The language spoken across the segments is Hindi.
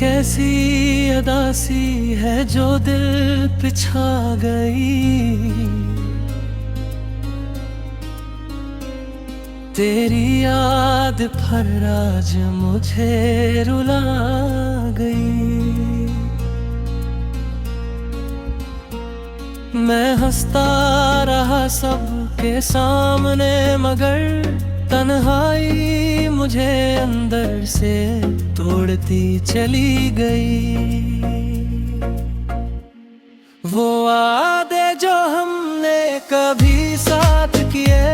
कैसी अदासी है जो दिल पे छा गई। तेरी याद भर आज मुझे रुला गई। मैं हंसता रहा सबके सामने मगर तन्हाई मुझे अंदर से तोड़ती चली गई। वो वादे जो हमने कभी साथ किए,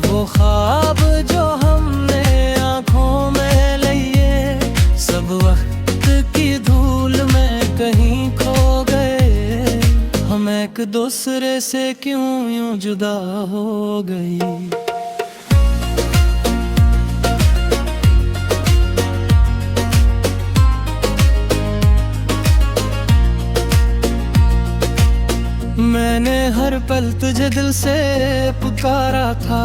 वो ख्वाब जो हमने आंखों में लिए, सब वक्त की धूल में कहीं खो गए। हम एक दूसरे से क्यों यूं जुदा हो गई। मैंने हर पल तुझे दिल से पुकारा था,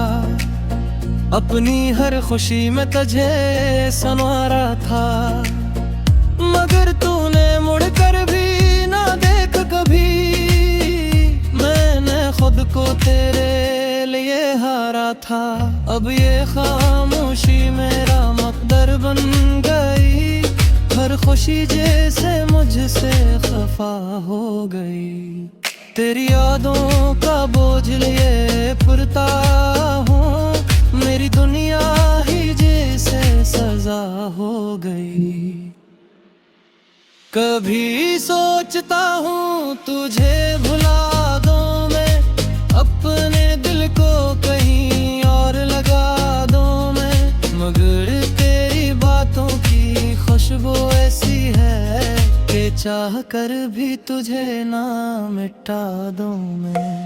अपनी हर खुशी में तुझे संवारा था। मगर तूने मुड़कर भी ना देख कभी, मैंने खुद को तेरे लिए हारा था। अब ये खामोशी मेरा मकदर बन गई, हर खुशी जैसे मुझसे खफा हो गई। तेरी यादों का बोझ लिए पुरता हूँ, मेरी दुनिया ही जैसे सजा हो गई। कभी सोचता हूँ तुझे भुला दूँ मैं, अपने दिल को कहीं और लगा दूँ मैं। मगर तेरी बातों की खुशबू ऐसी है कि चाह कर भी तुझे ना मिटा दूं मैं।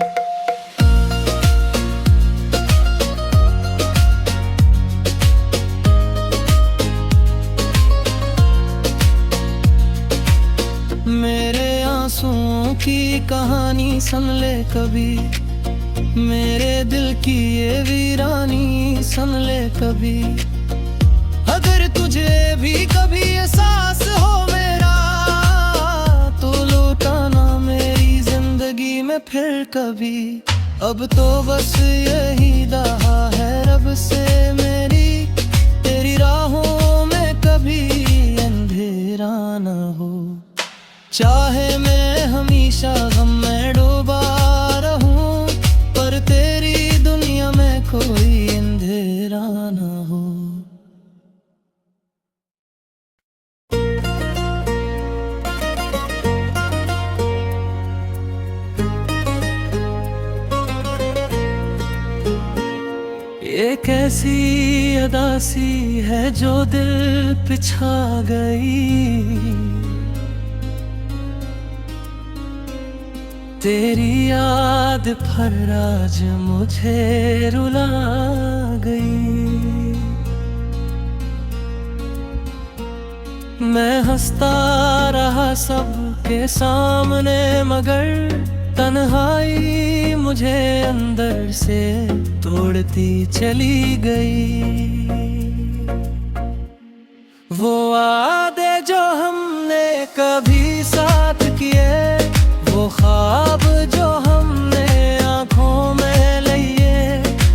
मेरे आंसुओं की कहानी सुन ले कभी, मेरे दिल की ये वीरानी सुन ले कभी। अगर तुझे भी कभी एहसास हो मेरा, तो लौटाना मेरी जिंदगी में फिर कभी। अब तो बस यही दुआ है रब से मेरी, तेरी राहों में कभी अंधेरा न हो। चाहे मैं हमेशा गम में डूबा रहूं, पर तेरी दुनिया में कोई अंधेरा न हो। ये कैसी अदासी है जो दिल पे छा गई। तेरी याद भर आज मुझे रुला गई। मैं हंसता रहा सबके सामने मगर तन्हाई मुझे अंदर से तोड़ती चली गई। वो वादे जो हमने कभी साथ किए, वो ख्वाब जो हमने आंखों में लिए,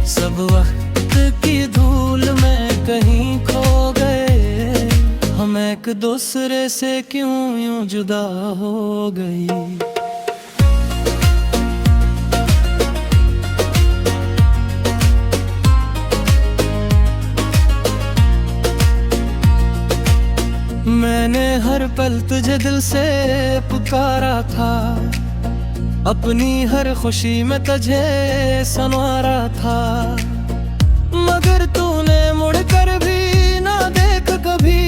सब वक्त की धूल में कहीं खो गए। हम एक दूसरे से क्यों यूं जुदा हो गई। मैंने हर पल तुझे दिल से पुकारा था, अपनी हर खुशी में तुझे संवारा था। मगर तूने मुड़कर भी ना देख कभी,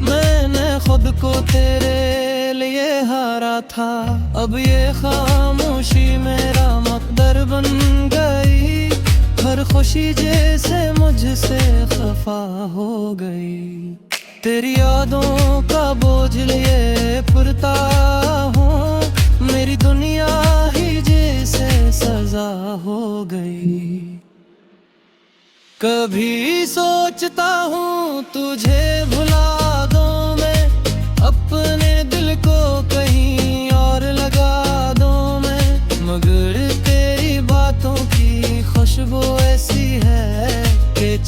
मैंने खुद को तेरे लिए हारा था। अब ये खामोशी मेरा मकदर बन गई, हर खुशी जैसे मुझसे खफा हो गई। तेरी यादों का बोझ लिए पुरता हूँ, मेरी दुनिया ही जैसे सजा हो गई। कभी सोचता हूँ तुझे भुला दूँ मैं,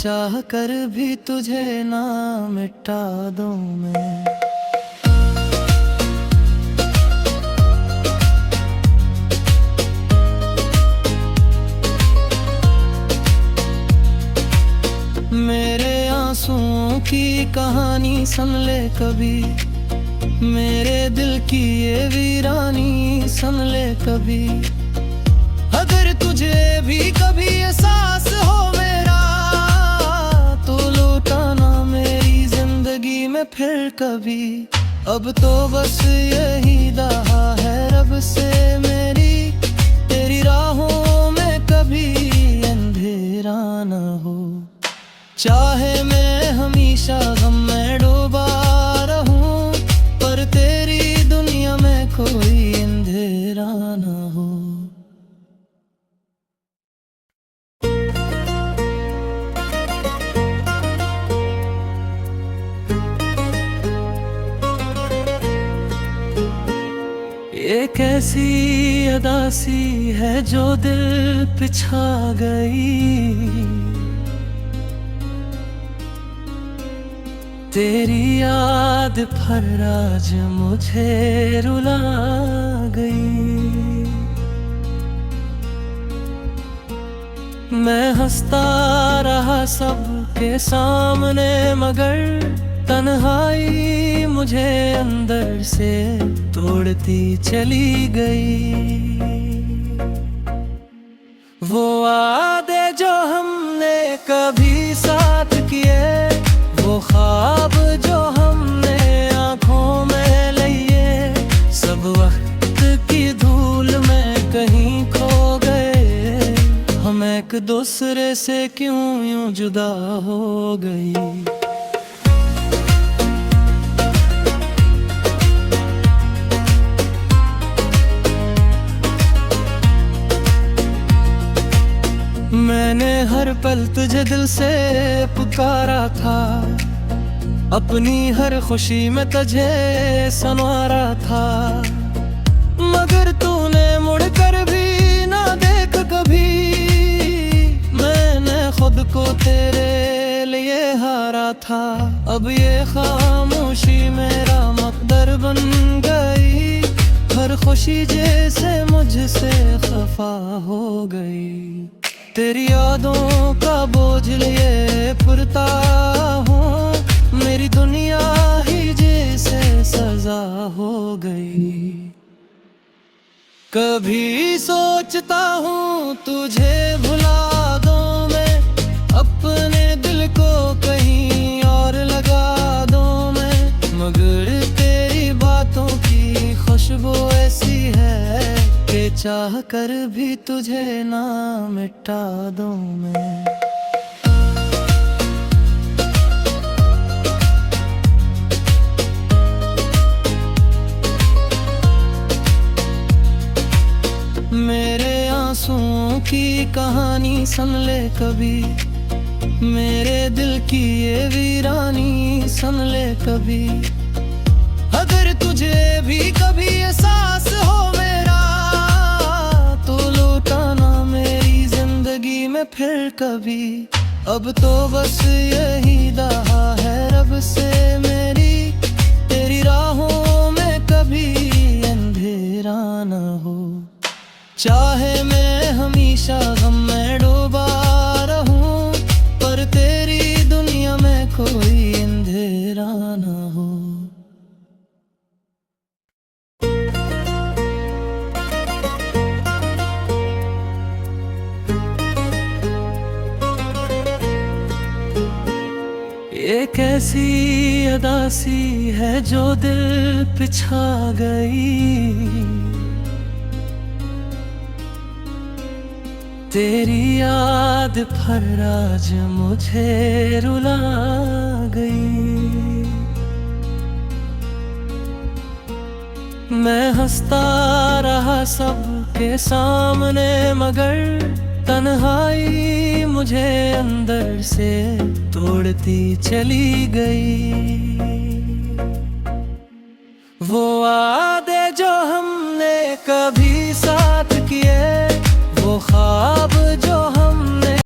चाह कर भी तुझे ना मिटा दूं मैं। मेरे आंसुओं की कहानी सुन ले कभी, मेरे दिल की ये वीरानी सुन ले कभी। अगर तुझे भी कभी एहसास हो मेरा, तो लौटाना मेरी जिंदगी में फिर कभी। अब तो बस यही दुआ है रब से मेरी, तेरी राहों में कभी अंधेरा न हो। चाहे मैं हमेशा गम में डूबा रहूं, पर तेरी दुनिया में कोई अंधेरा न हो। ये कैसी अदा सी है जो दिल पे छा गई, तेरी याद भर आज मुझे रुला गई। मैं हंसता रहा सबके सामने, मगर तन्हाई मुझे अंदर से तोड़ती चली गई। वो वादे जो हमने कभी साथ किए, वो ख्वाब जो हमने आँखों में लिए, सब वक्त की धूल में कहीं खो गए। हम एक दूसरे से क्यों यूं जुदा हो गई। मैंने हर पल तुझे दिल से पुकारा था, अपनी हर खुशी में तुझे संवारा था। मगर तूने मुड़कर भी ना देख कभी, मैंने खुद को तेरे लिए हारा था। अब ये खामोशी मेरा मकदर बन गई, हर खुशी जैसे मुझसे खफा हो गई। तेरी यादों का बोझ लिए पुरता हूँ, मेरी दुनिया ही जैसे सजा हो गई। कभी सोचता हूँ तुझे भुला दूँ मैं, अपने दिल को कहीं और लगा दूँ मैं। मगर तेरी बातों की खुशबू ऐसी है कि चाह कर भी तुझे ना मिटा दूं मैं। मेरे आंसुओं की कहानी सुन ले कभी, मेरे दिल की ये वीरानी सुन ले कभी। अगर तुझे भी कभी एहसास हो मेरा, तो लौटाना मेरी जिंदगी में फिर कभी। अब तो बस यही दुआ है रब से मेरी, तेरी राहों में कभी अंधेरा न हो। चाहे मैं हमेशा गम में डूबा रहूं, पर तेरी दुनिया में कोई अंधेरा न हो। ये कैसी अदा सी है जो दिल पे छा गई, तेरी याद भर आज मुझे रुला गई। मैं हंसता रहा सबके सामने, मगर तन्हाई मुझे अंदर से तोड़ती चली गई। वो